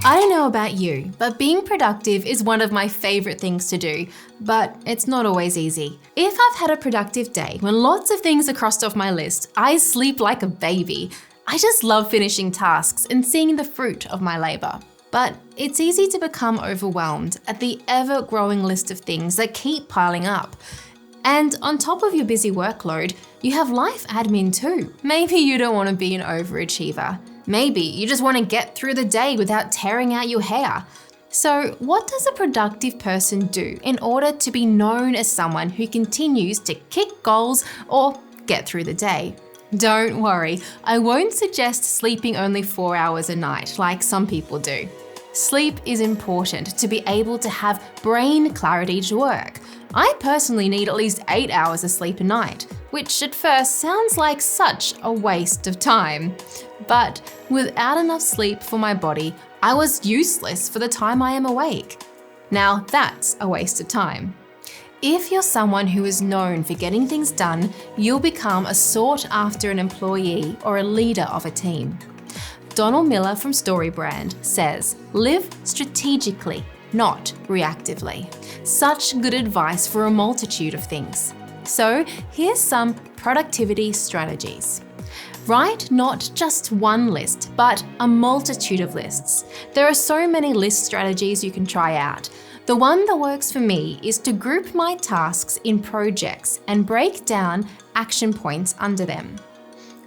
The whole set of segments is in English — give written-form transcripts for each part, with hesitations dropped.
I don't know about you, but being productive is one of my favorite things to do, but it's not always easy. If I've had a productive day when lots of things are crossed off my list, I sleep like a baby. I just love finishing tasks and seeing the fruit of my labor. But it's easy to become overwhelmed at the ever-growing list of things that keep piling up. And on top of your busy workload, you have life admin too. Maybe you don't want to be an overachiever. Maybe you just want to get through the day without tearing out your hair. So what does a productive person do in order to be known as someone who continues to kick goals or get through the day? Don't worry, I won't suggest sleeping only 4 hours a night like some people do. Sleep is important to be able to have brain clarity to work. I personally need at least 8 hours of sleep a night, which at first sounds like such a waste of time. But without enough sleep for my body, I was useless for the time I am awake. Now that's a waste of time. If you're someone who is known for getting things done, you'll become a sought-after employee or a leader of a team. Donald Miller from StoryBrand says, "Live strategically, not reactively." Such good advice for a multitude of things. So here's some productivity strategies. Write not just one list, but a multitude of lists. There are so many list strategies you can try out. The one that works for me is to group my tasks in projects and break down action points under them.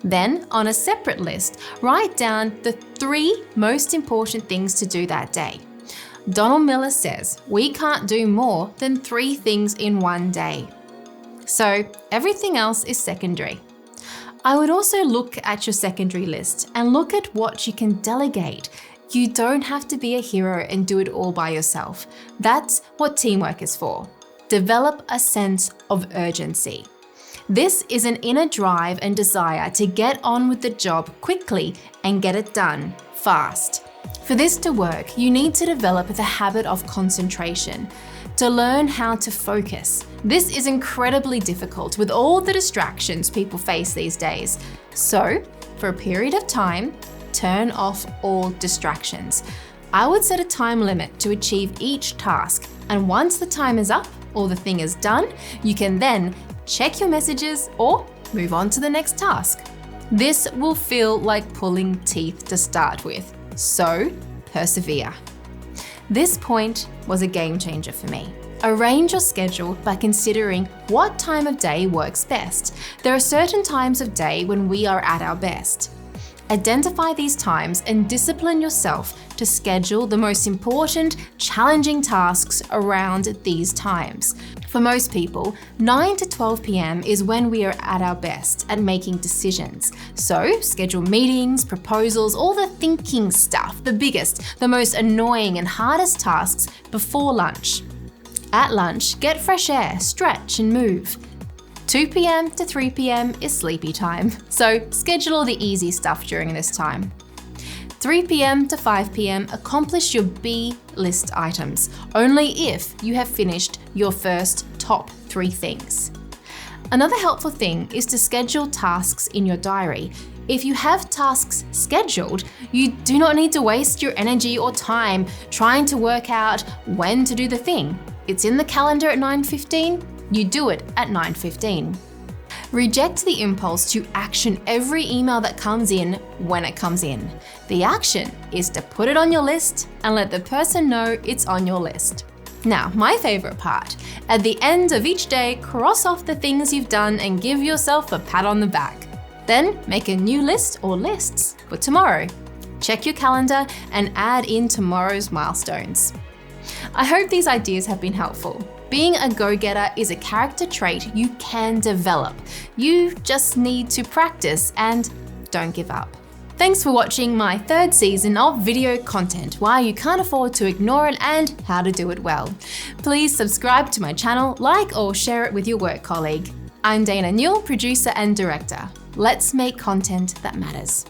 Then, on a separate list, write down the 3 most important things to do that day. Donald Miller says we can't do more than 3 things in one day. So everything else is secondary. I would also look at your secondary list and look at what you can delegate. You don't have to be a hero and do it all by yourself. That's what teamwork is for. Develop a sense of urgency. This is an inner drive and desire to get on with the job quickly and get it done fast. For this to work, you need to develop the habit of concentration, to learn how to focus. This is incredibly difficult with all the distractions people face these days. So, for a period of time, turn off all distractions. I would set a time limit to achieve each task, and once the time is up or the thing is done, you can then check your messages or move on to the next task. This will feel like pulling teeth to start with, so persevere. This point was a game changer for me. Arrange your schedule by considering what time of day works best. There are certain times of day when we are at our best. Identify these times and discipline yourself to schedule the most important, challenging tasks around these times. For most people, 9 to 12 p.m. is when we are at our best at making decisions. So schedule meetings, proposals, all the thinking stuff, the biggest, the most annoying and hardest tasks before lunch. At lunch, get fresh air, stretch and move. 2 p.m. to 3 p.m. is sleepy time, so schedule all the easy stuff during this time. 3 p.m. to 5 p.m. accomplish your B list items, only if you have finished your first top 3 things. Another helpful thing is to schedule tasks in your diary. If you have tasks scheduled, you do not need to waste your energy or time trying to work out when to do the thing. It's in the calendar at 9:15, you do it at 9:15. Reject the impulse to action every email that comes in when it comes in. The action is to put it on your list and let the person know it's on your list. Now, my favorite part, at the end of each day, cross off the things you've done and give yourself a pat on the back. Then make a new list or lists for tomorrow. Check your calendar and add in tomorrow's milestones. I hope these ideas have been helpful. Being a go-getter is a character trait you can develop. You just need to practice and don't give up. Thanks for watching my 3rd season of video content, Why You Can't Afford to Ignore It and How to Do It Well. Please subscribe to my channel, like or share it with your work colleague. I'm Dana Newell, producer and director. Let's make content that matters.